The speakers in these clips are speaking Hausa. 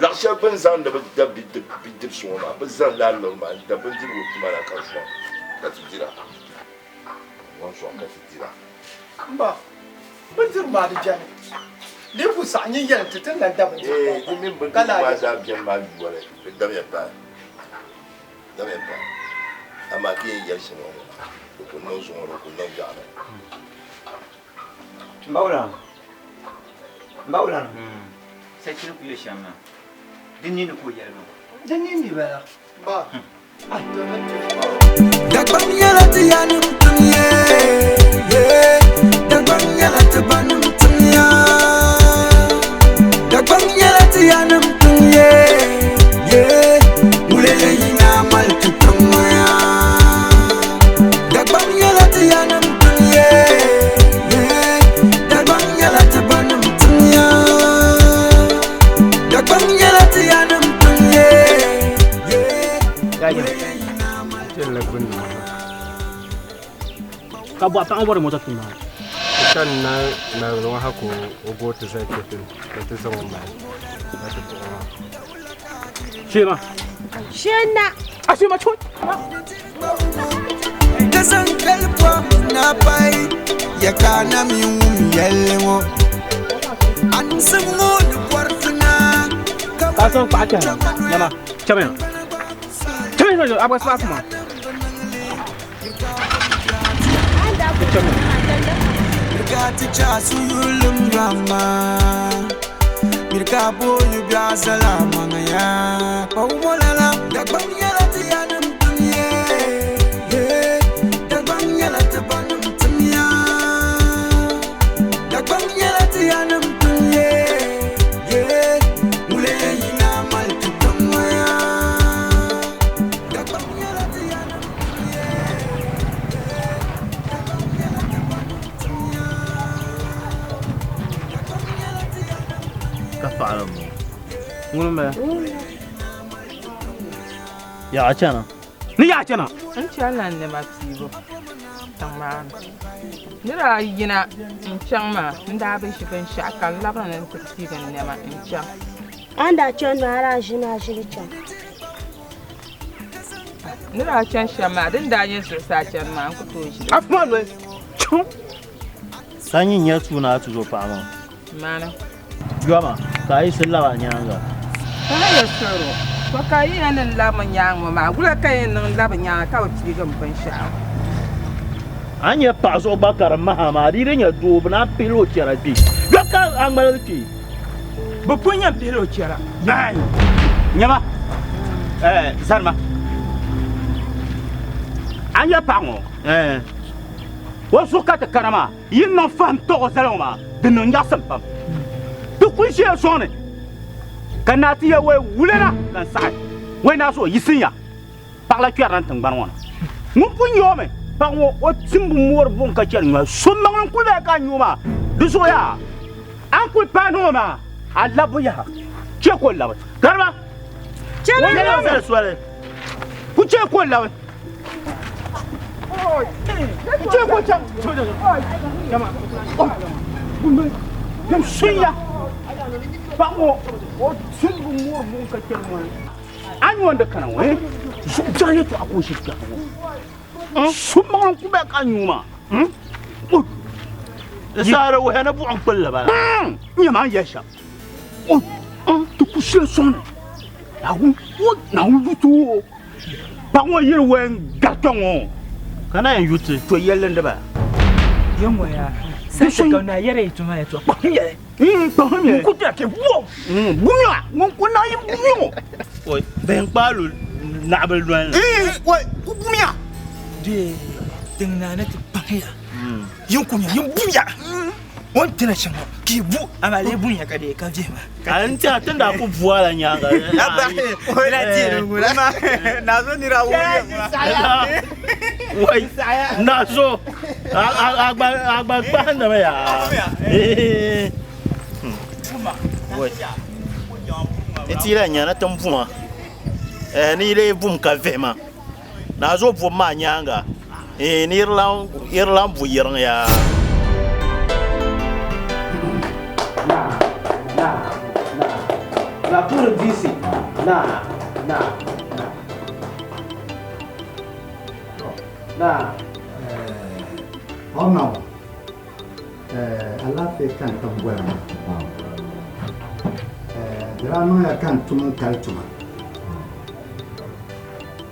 la shall be sound of the bit swamp, but some landlord man, the bunty would man a country. That's it. One swamp, that's it. But what's your body, Janet? They put signing yet to tell that double. Eh, remember, Gala, man, with the empire. The empire. I'm a gay, yes, who could know someone who could know Ghana. Maula. C'est une population. Didn't you know? Then you knew better. But I don't know. The Banyala Tianum Tunya. The Banyala Tabanum Tunya. The Banyala Tianum Tunya. Mulena Maltutumaya. The Banyala Tianum Tunya. The Banyala Tabanum Tunya. The Banyala Tianum Tunya. Ka bo pa ngore mo tsa tuma kan na no ha ko o go to sai ke tin ta sama mai na ta tsoma shema shena ashima chot Kasan kalpa na pai ya kana mi yelmo an sumo da kwartuna ka san fa ta yama chama no abas pa kuma Mirkati chasu yulum drama Mirka boyu bia salama ngaya Paumolala dagbanyala tiyanum dunya Dagbanyala tabanum dunya Dagbanyala tiyanum dunya Mulele yina maltu dumaya Dagbanyala tiyanum فعلا قولوا ما يا عشانا ني عشانا انت على ان ما تسيبه تمام نرا ينا انشما ندا بيش بن شاكا لبن انت تيجي نما انشم anda chon mara jina jiricha nira chan shama din da yin su sa chan ma ku to shi afman we chum sanyin ya tuna tu zo fama mana gama kai sallawa nyanga ta ya soro ko kai yanan laman yang ma gula kai nan laban yang ka wuci ga ban sha anya paso bakar mahama dire nya do bna pilo terapi gaka angmalki bu punya pilo tera ai nyama zarma anya pango wasu kata karama yin non fam to saloma de non yasam pam tu kunshi sone kanati ya we wulena kan sai we na so yisinya par la cuire tan ban wona mun punyo me pango o timbu mor bon ka cer nga so mangon ku be ka nyuma du so ya an ku panoma alabu ya ce ko lawa garba ce na ya swale ku ce ko lawa ce ko can jama yam sunya pango o timbu mor bon ka cer mo an wonda kana we so jaye to akoshi ka summan ku be ka nyuma sara wa hana bu an kulla ba ni ma yasha tu ku she son na wu tu ba wo yir wen gaton kana yan yutu to yellen da ba yanwa ya sai ka na yare to ma ya to ba ye ku ta ke wo bumya ngon ku na yi bumyo oi ben palu na bal duan oi ku bumya de tingna na ti panya yin kunya yin buya won tana shan ki bu amale bunya ka de ka je ma an ta tunda ku buwa la nyanga aba ina ti ngula ma na zo ni rawo wai na so agba gbanda me ya wai itira nyana tambuma ni ile bum ka vema na zo bu ma nyanga ni irlan bu yiran ya La tour d'ici. Na. Oh non. Allah fait quand on voit. Drano ya kan tumun kaltuma.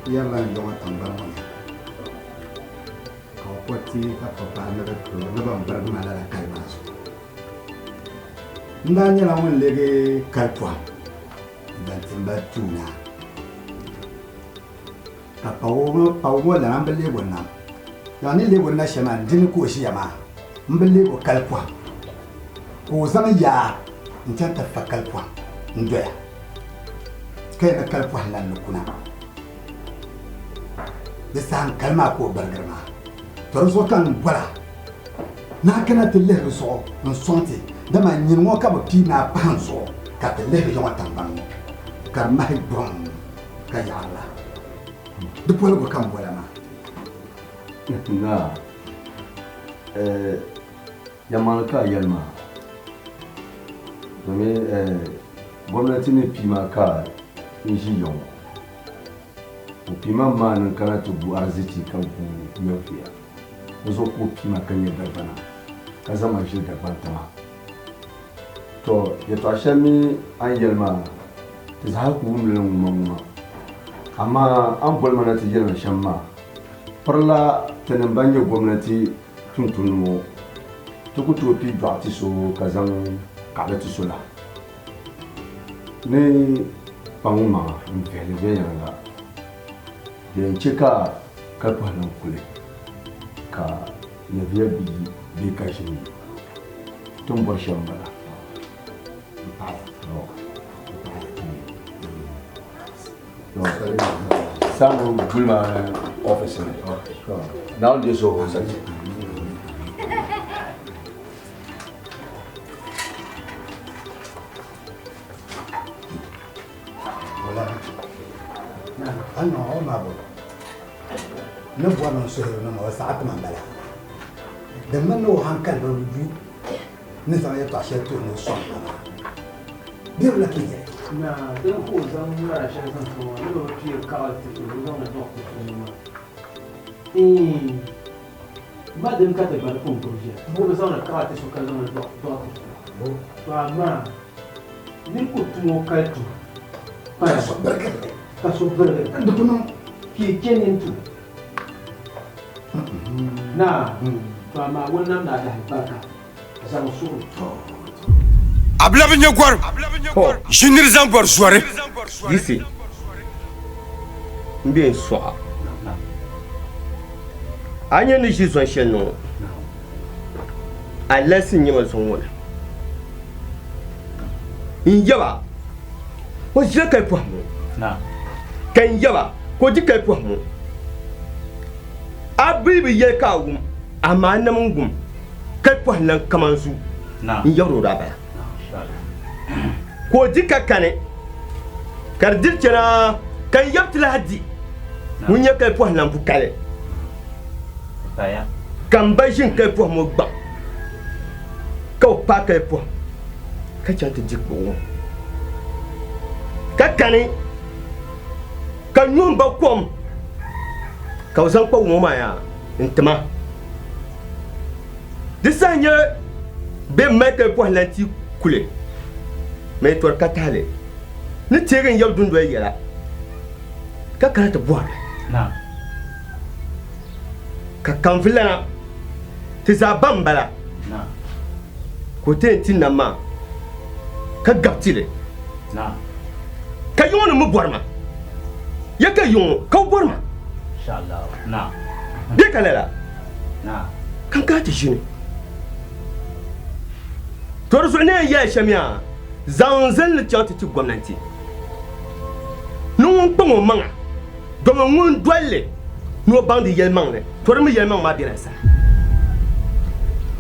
Yalla ndonga tambamo. Ko poti ka papa na ko na ban bar ma la kai maso. Ndanya la won lege kaltwa. Dan timba tuna. Ka pawo la ambele wonna. Ya ni le wonna shaman din ko shi yama. Mbele ko kaltwa. Ko zama ya ntanta fakaltwa. Ndoya kai na kalfa halan kuna da san kalma ko bargarma to so kan gwala na kana tille so on sonte da ma nyin mo ka ba pi na panso ka tille bi jama tamban ka mai bom ka ya Allah duk wani ko kan gwala ma na yaman ka yalma domin gwamnati ne fima ka in shi yau fima ma nan kana tubu arziki kan ku mafiya wazo ko fima kan yadda bana ka zama shi da banta to ya tashe mi an yalma ta za ku wumlin mamma amma an bolma na ta yalma shan ma farla ta nan banye gwamnati tuntun mu tukutu fi dwati so ka zan kabati sula ne panguma mfele yanga de cheka kalpa nan kule ka ne biya bi ka shi tun bar shambala samu bulma office ne now de so sai أنا ما بقول نبغى نسوي نما ساعات ما بلا لما نو هنكل بوجود نسمع يطلع شيء تقول نصام بيقول لك إيه Na dan ko zan mura shi san kuma no fiye kawai ta to zan na dokta kuma. Ma dan ka ta bar kun projet. Mu da zauna kawai ta so ka zama dokta. To amma ni ko tumo kai to. Ba so barka. Ka so barka. Da kuma ke kenin to. Na to amma wannan na da barka. Zan so to. Abla bin gwar shinir zan gwar suware yisi mbe soa anya ni shi son shen no alasin yi mason wala in yaba ko shi kai fa mu na kan yaba ko ji kai fa mu abibi ye ka gum amma na mun gum kai fa nan kaman su na in yaro da baya ko jika kane kardir kena kan yaptila haddi mun ya kai po nan bukale taya kan bashin kai po mo gba ko pa kai po ka chanta jikbo ka kane kan yum ba kom ka zan ko mo maya intama disanye be mai kai po lanti kule mais toi katale ni tegen yaw dundo yela ka karata boa na ka kanfilana tiza bambala na ko tentin na ma ka gaptile na ka yona mu borma ya ka yon ka borma inshallah na de kalela na kan ka ta shine to so ne ya shamia zanzan le tiante ti gwamnati non pongo manga do mo ngun dolle no bandi yelmang le to remi yelmang ma bien ça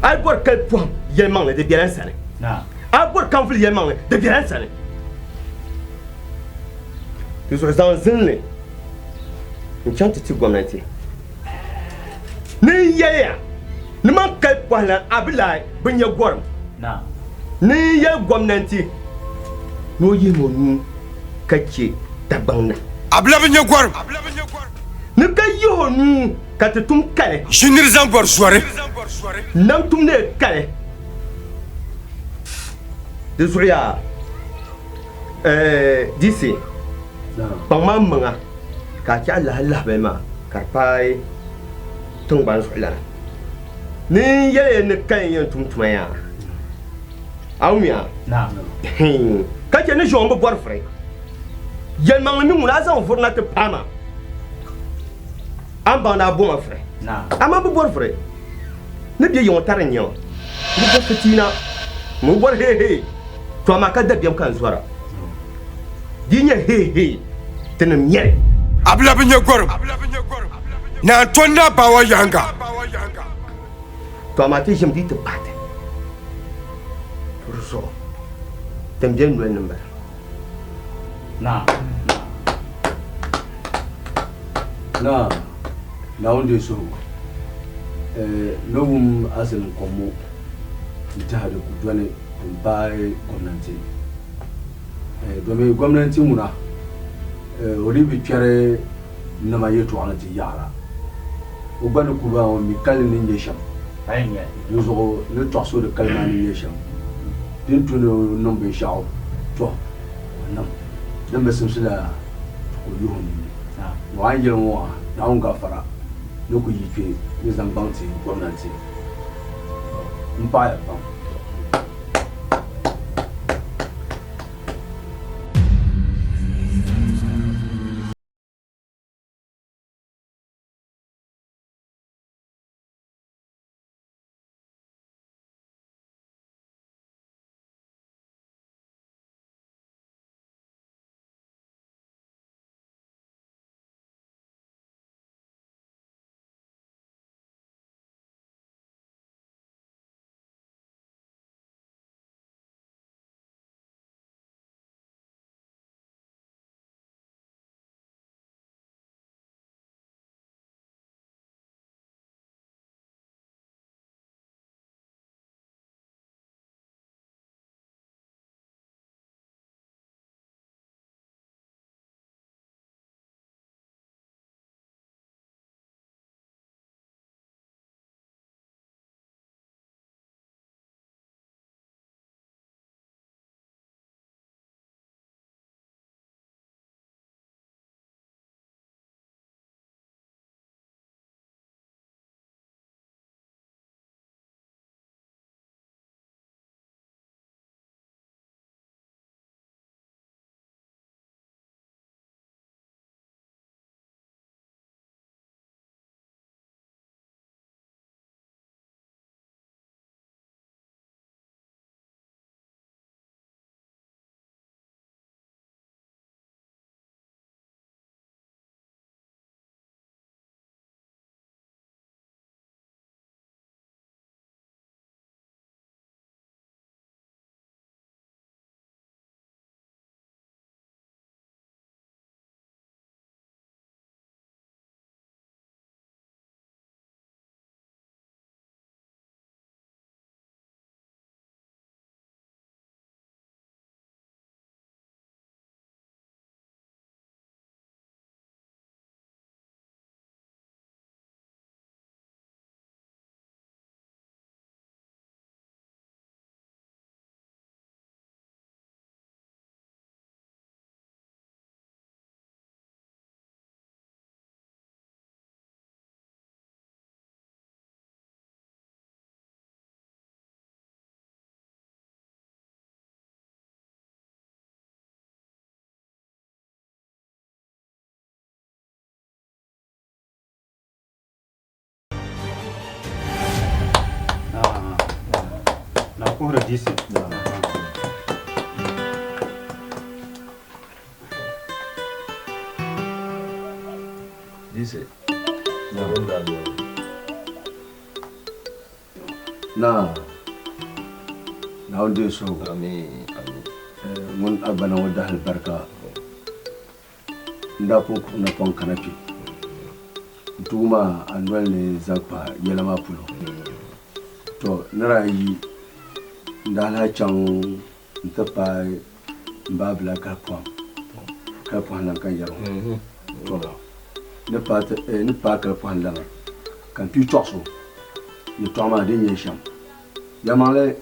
ay bor quel point yelmang le de bien ça na ay bor conflit yelmang le de bien ça tu so zanzan le tiante ti gwamnati ni yaya ni man quel point la abilai bin ya gorm na ni ya gwamnati no yi mo nu kace tabang abla binya gwar ni ka yi ho nu ka tum kale shinir zan gwar suware nam tum ne kale de soya disse pangma manga ka cha Allah be ma karpai tung ban sola ni yele ne kan yin tum tumaya awmiya na ka ce ni jombo bor fre yel mang mi ngula za on forna te pama amba na bo ma fre na ama bo bor fre ne bi yon tar nyo ni bo fitina mo bor he to ma ka da biam kan zuara dinya he tenem nyere abla binya gwar na tonna bawa yanga to ma te jim dit te pate pour so tem jen no number na wonde so lowum asen komo itaade ku done bae gwamnati domin gwamnati muna ori bi tware na ma yeto anati yara o banu ku ba o mi kalin ni yesham aynya yozo le toso de kalman ni yesham din tuno nombe shao to nam nambe simsila ko yoni wa yel mo na on gafara no ku yike ni zambanti gwamnati mpaya ba Ora disse. Disse. Na wanda so mun abana wadda albarka nda ko na pon kanapi duma anwal ne zakpa yelama pulo to narayi nda la chang ntapa mbabla kalpɔn lan kan yɛrɛ to ne pa kalpɔn lan kan pi tɔgso ye tɔgma de nyɛ sham yamale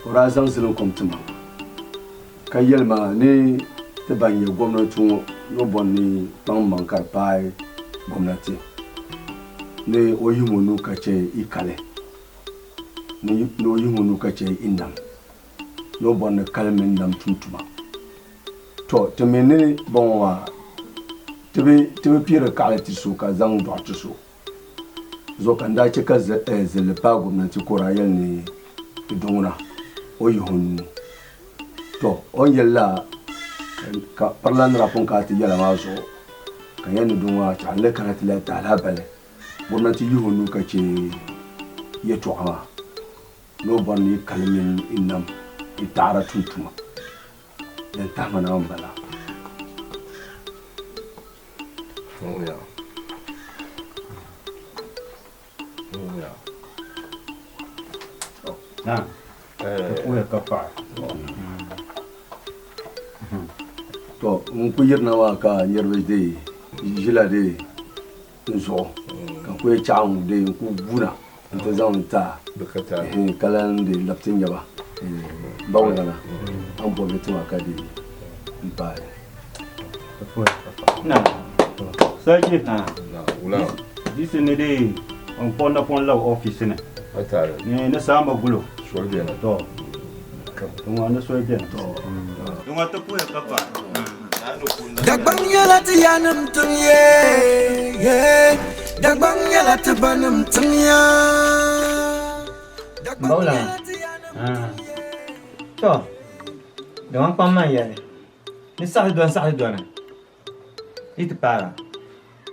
ora zan silin komtima ka yelma ne te ban ye gwamnati no bonni ban bankar pai gwamnati ne oyimunu ka ce ikale ne oyimunu ka ce indam no bonni kalmin dam tuntuma to te menene bon wa tebe pire kala ti so ka zan do ti so zo kan da ce ka zele pa gwamnati ko rayel ne idona oyihunu to on yella ka parlan rapon ka ti yala mazo kan yan dunwa ta Allah kan ta la ta bale gwamnati yihunu ka ce ya to ama no ban ni kalmin innam itara tuntuma dan ta mana on bala ya na uya kapa to mun ku yirna wa ka yerbe de jila de nso kan ku chaun de ku buna to zan ta bukata kalan de laptin yaba bawala an bo betuma ka de ba na saji na ula disi ne de on ponda office ne atare ne samba gulo solde na to kuma na solde to kuma ta kuya kafa Dagbang yala ti yanam tum ye Dagbang yala ti banam tum ya Bawla to dengan paman ya ni sa duan itu para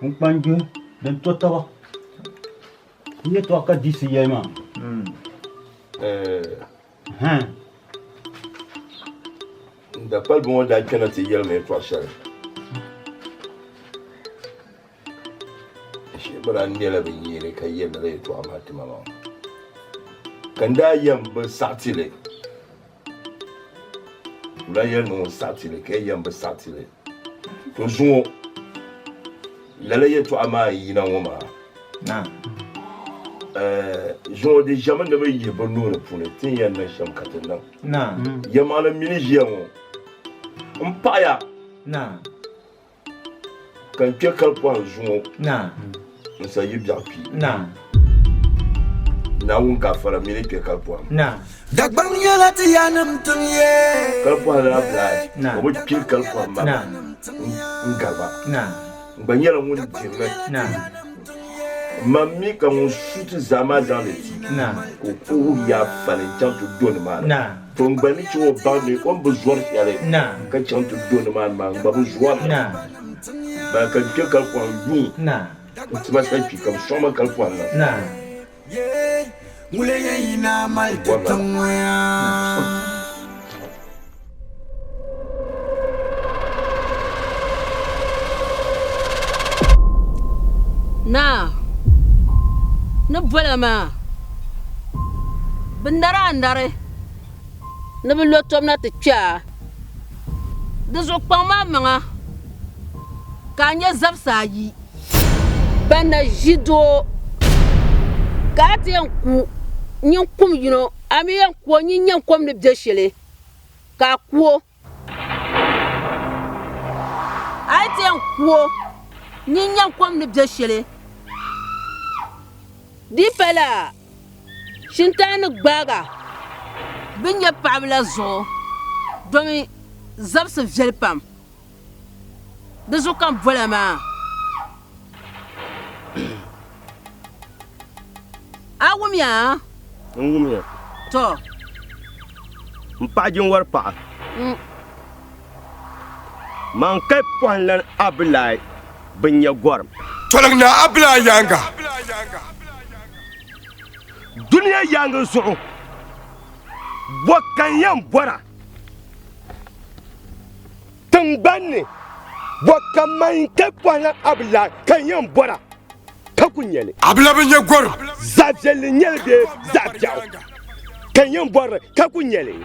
un panju dan to tawa ni to ka disi ye ma d'après bon da kana ti yel me to shar shi bara ndela bin yire kai yel da to amati mama kanda yam ba satile la yel no satile kai yam ba satile to zuo la ye to ama yina woma na jo de jamais ne me yeba no pour le tin ya na sham katana na yamala minijiamo mpaya na kan ke kalpo anjumo na nsa yibiapi na un ka fara mini ke kalpo na Dagbang yala ti yanam tum ye kalpo la bla na o ki kalpo ma na ngaba na banyala mun dirme na mami ka mun shoot zama dans le tic na ko ya fale jantu don ma na to ngbani ti o bande on besoin yale na ka jantu don ma ngba besoin na ba ka ke kalpo ni na tu vas faire comme soma kalpo na Mule yina mal tatangwaya Na bola ma bindara andare ne bi lotom na te cha de zo kpama manga ka nya zabsa yi bana jido ka te ku nyin kum yino ami yan ko nyin nyan kom ne bjeshele ka kuo ai te kuo nyin nyan kom ne bjeshele di pela shintana gbaga binya pabla zo domi zabse velpam de zo kan volama awumya ngumya to mpajin warpa man kai pwanlan ablai binya gorm tolak na abla yanga duniya yanga zuɣu bokan yan bora tangbanni bokan man kai pwanlan ablai kan yan bora ka kunyele abla binya gorm zabjel nyelde zabjaw kan yan bora ka kunyele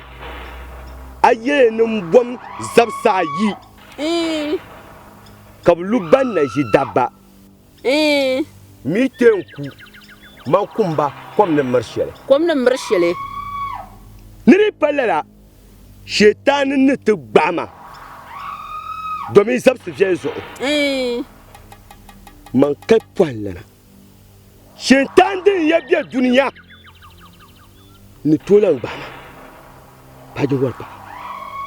aye numbom zabsa yi kablu banna jidaba mitenku mankumba comme ne marchele niri palala shetan ne te bama domi zabsa jezo man kai poilana shetan din ya biya duniya ni tolan bama paje warba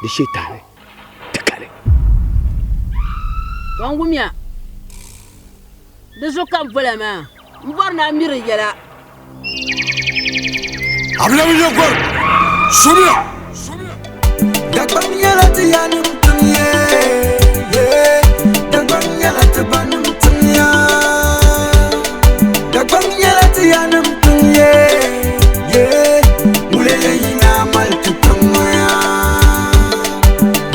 de shetan takale wangumya de zo kam volama mbarna miri yala abla mi yokor subia dagbanya la tiyanum tunye dagbanya la tabanum tunye dagbanya la tiyanum tunye mulele ina mal tutamaya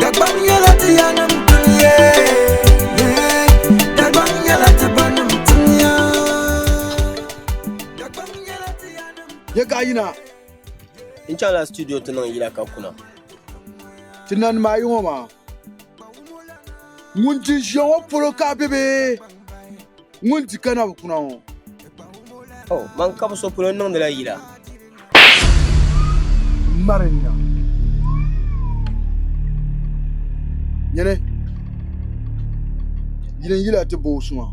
dagbanya la tiyanum tunye dagbanya la tabanum tunye ya gayina inshallah studio tunan yila kakuna tinan ma yi ma mun ji jawo polo ka bebe mun ji kana kuna o oh man ka so polo non de la yila marina yene yila te bo suma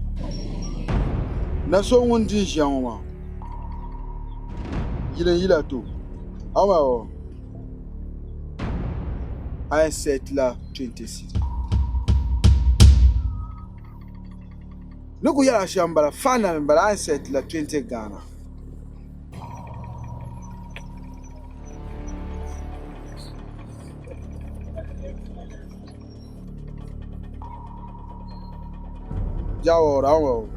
na so mun ji jawo ma yila to awa o I said la 26. Nuku yala shambala fana mbala I said la 20 Ghana. Jawo rawo.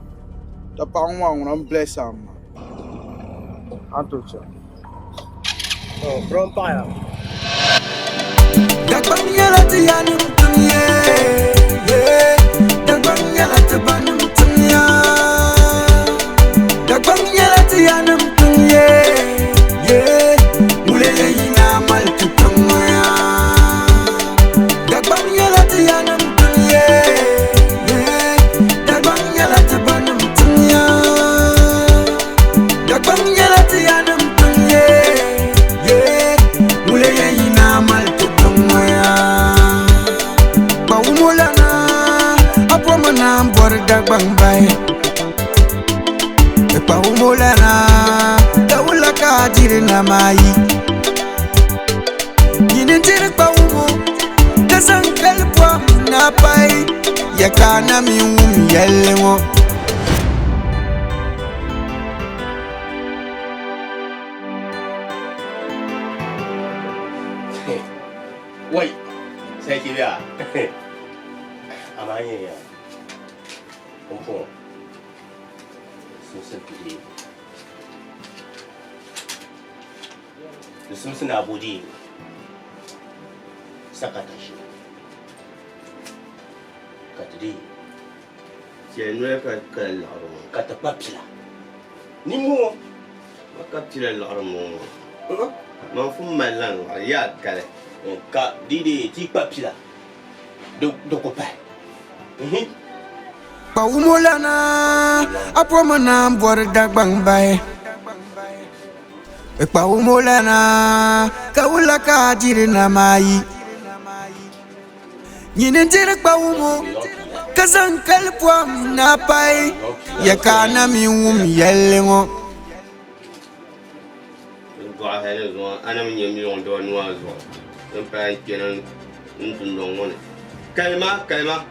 Ta pangwa unam bless am. Antocha. Oh, from fire. Dagbanya la tiyanum tunye dagbanya la tabanum tunye dagbanya la tiyanum tunye mulele ina mal tutamaya dagbanya la tiyanum tunye dagbanya la tabanum tunye dagbanya la tiyanum tunye mulele ina mal Baumolana, apomana borda bangbay. Baumolana, daula kadirina mai. Yinentir baumo, kasankal pwa na pai. Yakana mi yelemo. Wait, say it ya. Amanye ya. Umpo. Simple. The Simpson Abudi. Sakatashi. Katri. Tienwe katapapila. Nimo. Makapila l'armo. Non fu malang ya kale. Ka didi ti papila do copain Baumolana apomana borda bangbay Baumolana kaula kadirina mai Yinentir baumo kasankal pwa na pai yakana mi yellengo أنا من يومين دون وازوا يمكن كنا ندندون كلمة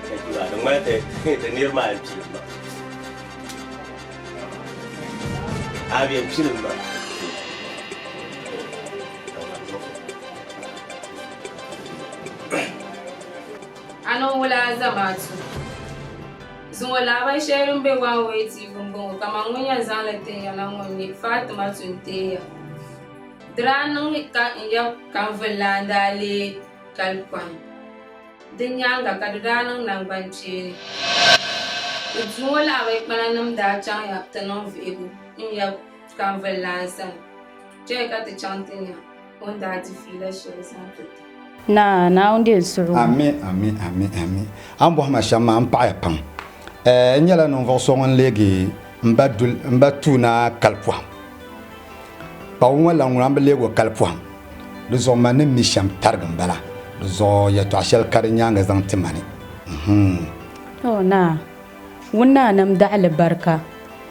Ada mana tenir manci, avian film. Ano wala zamatu. Zungola ba sharing be one way tivumbo kama ngunya zalete ya na ngoni Fatima tunteya. Dranung ka iya kanvelanda le kalkwan. Dinyanga kadranung nang banchiri. Zungola ba ikmananum da chang ya tanon vegu. Iya kanvelansan. Cheka te chantinya. on da ti fila shele santo na on de suru amin an bo ma shama an pa ya pam nyala no vo so ngon legi mba tuna kalpwa pa wala ngam lego kalpwa do zo man mi sham targam bala do zo ya to ashal karinya zang timani oh na wunna nam da albarka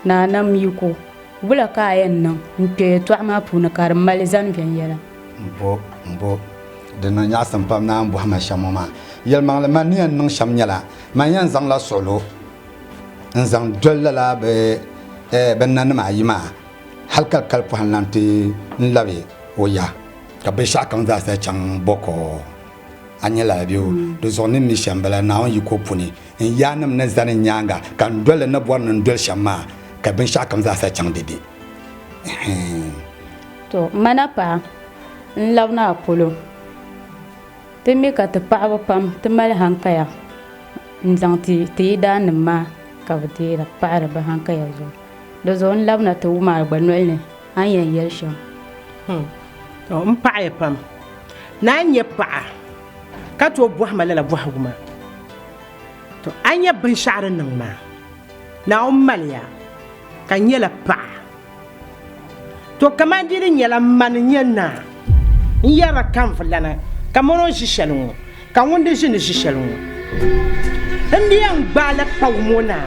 na nam yiko bula kayan nan nke to ma puna kar malizan biyan yala mbo de na nya sam pam na mbo ma shamama yel mang man ni nan sham nyala man yan zang la solo nzang dolla la be ben nan ma yima halkal kalpo hananti nlabe oya ka be shakan za sa chang boko anyela biu do zoni mi shambala na on yiko puni en yanam na zan nyanga kan dolla na bor nan dol shamma ka ben shakan za sa chang dede to manapa nlawna polo temi ka te paaba pam te mal hankaya nzang ti dan ma ka vti ra paara ba hankaya zo do zon labna to ma gbanol ne an yan yelsho to paaya pam na nye pa ka to bo hamala la bo haguma to anya bin sha'ran nan ma na ummalya kan yela pa to kamandiri nyela man nyana yara kan fulana kamono shishalungu kan wonde shine shishalungu ndiyan gbala pawmona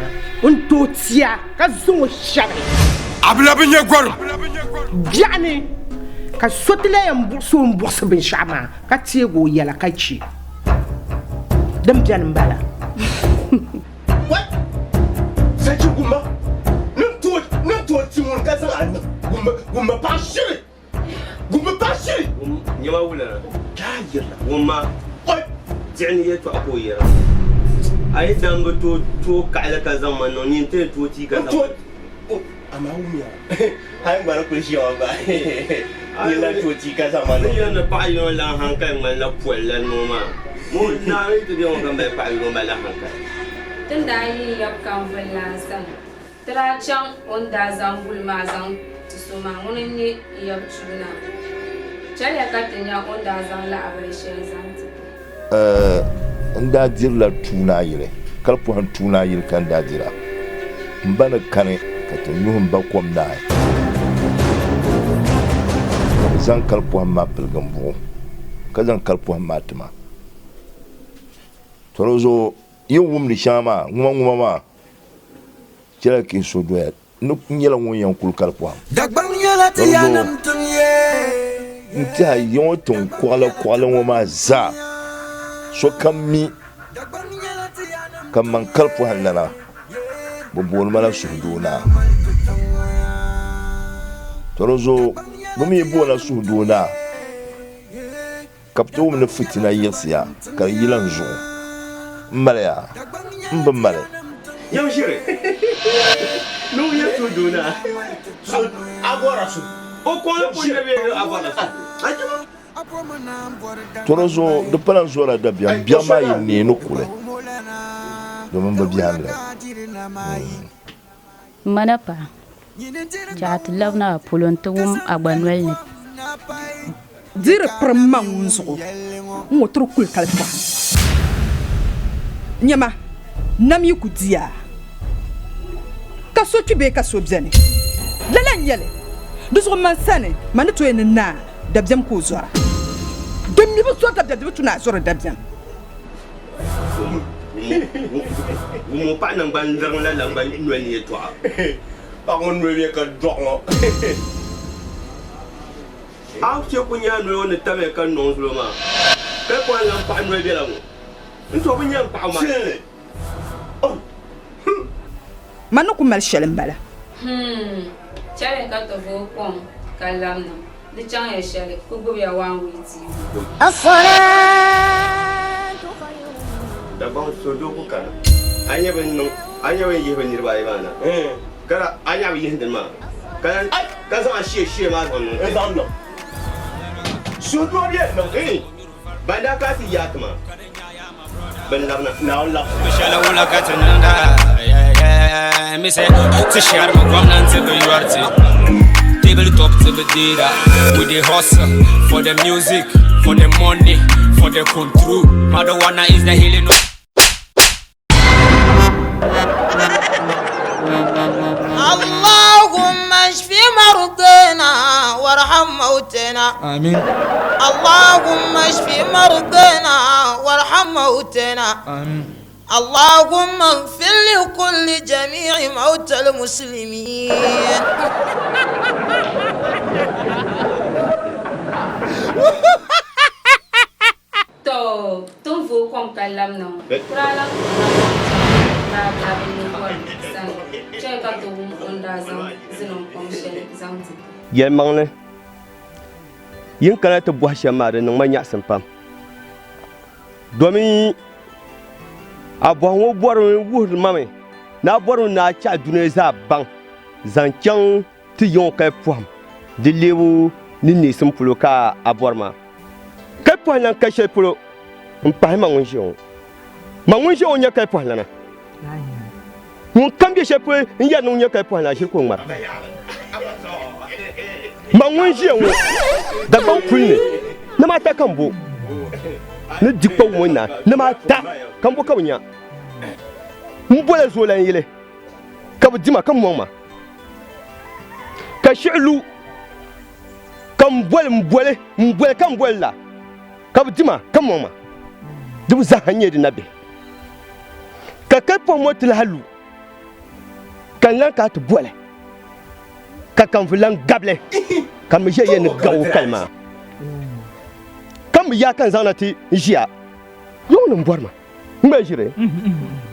unto tia ka zungu shabe abla binye gwaru jani ka sotile yam so mbosa bin shama ka tiego yala ka ci dam jan mbala what sai gumba nan to timon ka san an gumba pa shiri nyama wula kayir gumba oi jani yeto akoyira ay dambe to kala ka zaman no ni te to ti ka zaman ama umya hay ngara ko shi wa ba ni la to ti ka zaman no ya na pa yo la hanka man la poela no ma mo na ri to yo ga me pa yo ba la hanka tunda yi yap kan velansan tra chang on da zambul ma zang tsoma ngonen ni yap chuna chale ka tenya on da zang la abre shenzanti nda dirla tuna yire kalpo han tuna yire kan da dira mbana kane ka to yuhum ba kom da zan kalpo han ma pelgambo ka zan kalpo han matma torozo yewum ni shama nguma ma kira ki so do no nyela won yan kul kalpo han dagbang yala ti yanam tunye nta yon ton kwala woma za so kammi kamman kalpo hanana bobon mala suduna torozo bumi bona suduna kapto mun fitina yesiya ka yilan zo mbalya mbamale yam shire no yesuduna so agora su o ko le po ne be agora su torozo de palan zora da biama yi no kule do mamba biamle manapa chat lavna pulontum agbanwel ne dire prema unzo ngotro kul kalpa nyama nam yukudia kaso tube kaso bzane lala nyele duso mansane manito enna dabjam ko zora demi bu so dabjam tuna zora dabjam mo pa nan ban dang la lang ban nwe ni to pa ngon nwe ka dongo aw che ko nya no ne tame kan non so ma pe ko lan pa nwe be la mo nto bu nya pa ma manu ko mal shelem bala chale ka to go kom kalamna de chang ya shale ko go ya wan witi da ba so do ko kana anya ben no anya ben ye ben riba ibana kara anya bi hin ma kan kan so a she ma ko no e zan no so do ye no banda ka ti yakma ben labna na la shala wala katananda mi se tishar ko gwamnati ko yuarti tabletop to the data. We the hustle for the music, for the money, for the control. Marijuana is the healing. اللهم اشف مرضنا وارحم موتنا آمين. اللهم اشف مرضنا وارحم موتنا آمين. اللهم اغفر لكل جميع موتى المسلمين. To tun fu kom kallam no. Kurala na ni ko san. Che ka to onda zan zinon kom shele zan ti. Yel mangne yin kana ta buha shamare nan manya san pam domin abuwan wo boro wuhur mame na boro na cha dune za ban zanchan ti yon kai puam de lewu ni ne sun pulo ka aborma kai puan nan kai she pulo mpa ma ngun shi on ya kai puan nan mun kambie she pulo nya nun ya kai puan la shi ko ngma mangun shi on da ban kulne na mata kambo ni dikpa wona na mata kambo kawnya mbole zo lan yele ka budima kan moma ka shi'lu kan mbole kan bolla ka budima kan moma dubu za hanye da nabe ka kai po motil halu kan lan ka to bole ka kan fulan gable kan mi yeye ni gawo kalma kan mi ya kan zanati jiya yawon mborma mbe jire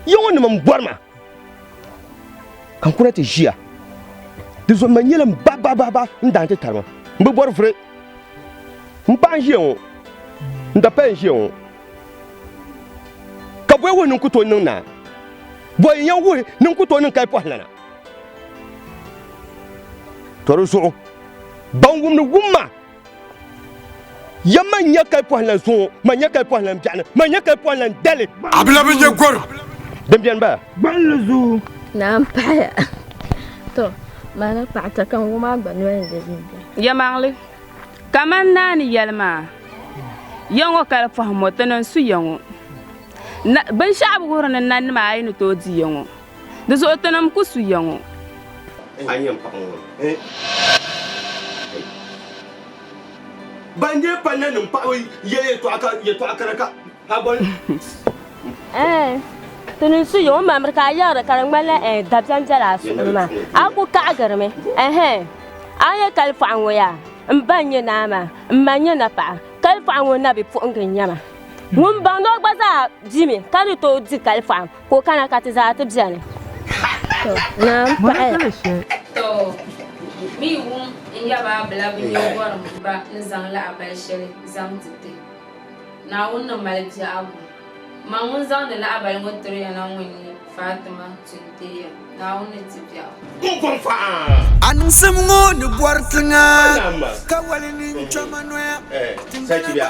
yawon mborma kan kuna te jiya dizo manyelam ba ndante tarma mbe bor fre mpan jiyo nda pen jiyo ka boy wonu kuto nna boy yan wo nin kuto nin kai pohlana toruso bangum ni wumma yamma nya kai pohlan so manya kai pohlan biana manya kai pohlan dale abla binye gor dem bien ba banluzu na mpaya to mana pata kan wuma gbanwe de ya mangli kaman nani yalma yango kala fahmo tanan su yango na ban sha'ab gurin nan ma ayi to di yango da so tanan ku su yango anyam pa bande pannan pa ye to aka ka ha bon tunu su yo ma marka yara karan mala dabjan jara su ma aku ka garme aya kalfa waya mbanye nama mbanye na pa kalfa wona bi fu nganyama mun ba no gbaza jimi kari to di kalfa ko kana ka tiza ta bjane to na pa to mi wum ya ba bla bi yo gwaram ba nzan la abal shere zam tite na wonna malja abu mangun zan da la abal ngotre ya na woni Fatima tunte na wonna tibia kon fa an samgo ni bortinga kawali ni chamanoya sai tibia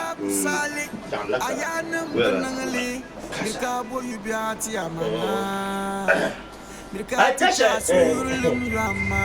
ayana bunangali nikabo yubiati amana mirka cha surulum yama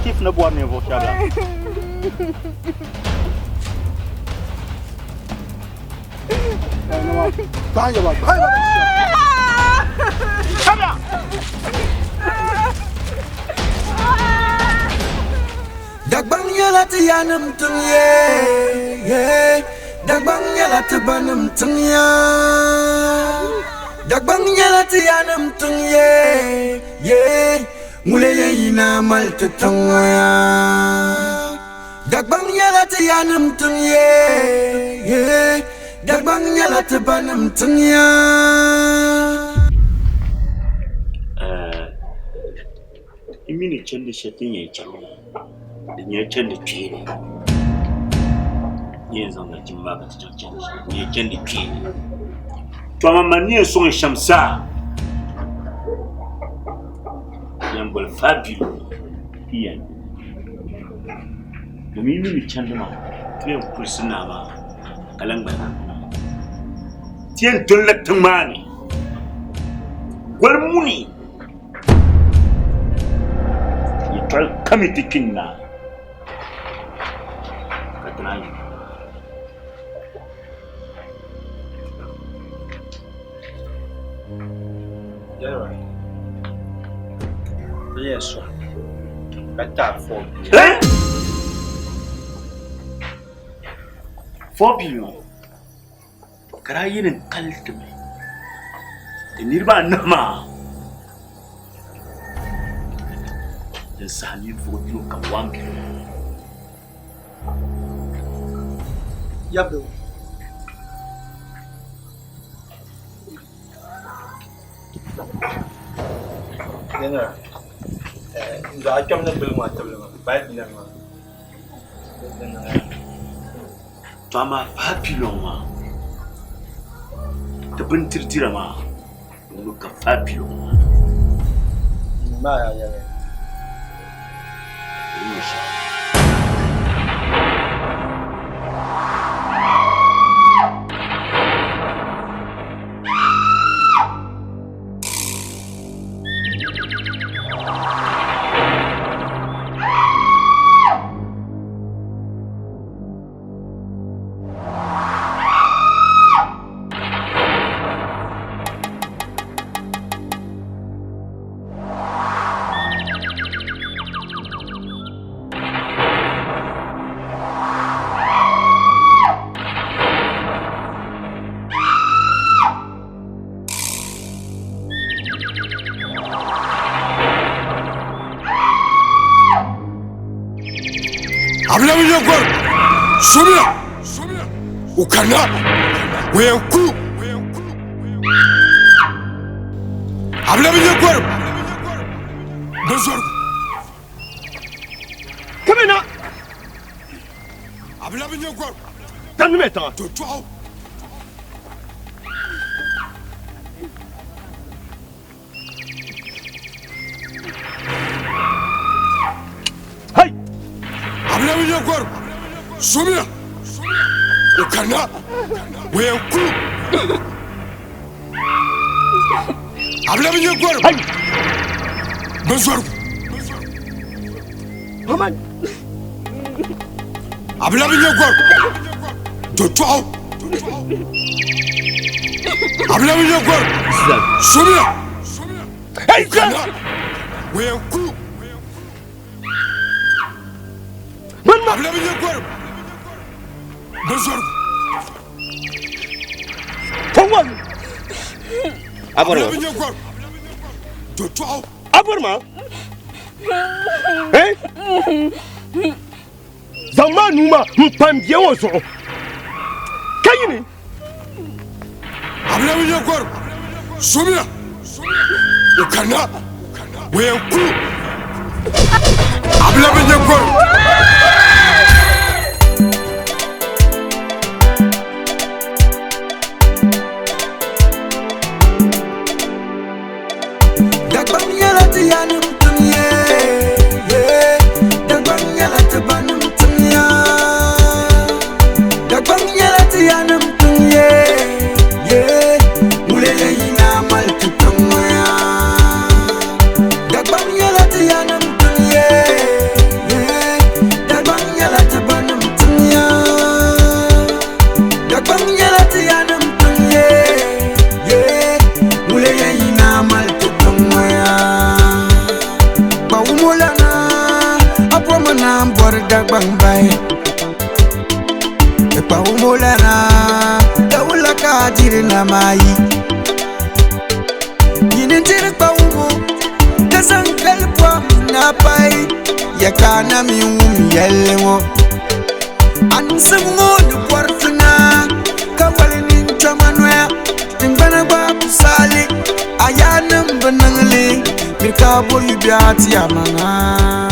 chief na boar ne vo shabla Tanya ba. Shabla. Dagbang yala tiyanam tunye, dagbang yala tabanam tunya, dagbang yala tiyanam tunye, mule ina mal tutungya, dagbang yala tiyanam tunye, dagbang yala tabanam tunya. Imini chende shetinye chama. Nye chende chini. Nye zanga jimba ba chende. Nye chende chini. Twa manie son shamsa. Yambol fabulous. Iyan. Mimi ni chende ma. Tuye kursina ma. Kalangba. Tien tolle tmani. Wal muni. Kal kami tikinna katnai Yara yes kata for billion karayin kaltumi nirba nama Sani Fodio Kawangi. Yabdo. Yana. Za a kam na bilma tablama. Bayad na ma. Tama papiloma. Tabin tirtira ma. Luka papiloma. Ma ya. Subia, ukana, weyanku. Abla biye kwar. Bonsoir. Kamena. Abla biye kwar. Tan meta. Toto. Hey. Abla biye kwar. Subia, ukana, weyanku. Abla biye kwar. Bonsoir. Maman. Abla biye kwar. Toto. Abla biye kwar. Subia. Hey, ukana, weyanku. Abla biye kwar. Bonsoir. Tawal. Abla biye kwar. Toto. Abarma. Eh? Zamanu ma mpambie wozo. Kayini. Abla biye kwar. Subia. Ukana. Weyanku. Abla biye kwar. Yeah. na borda bangbai e pa umolana da wala ka dirina mai yinin tir pa umo da san kalpa na pai ya kana mi yelmo an sumo du portuna ka walin chamanwa timbana ba kusali ayanan banangle mirka boyu biati amana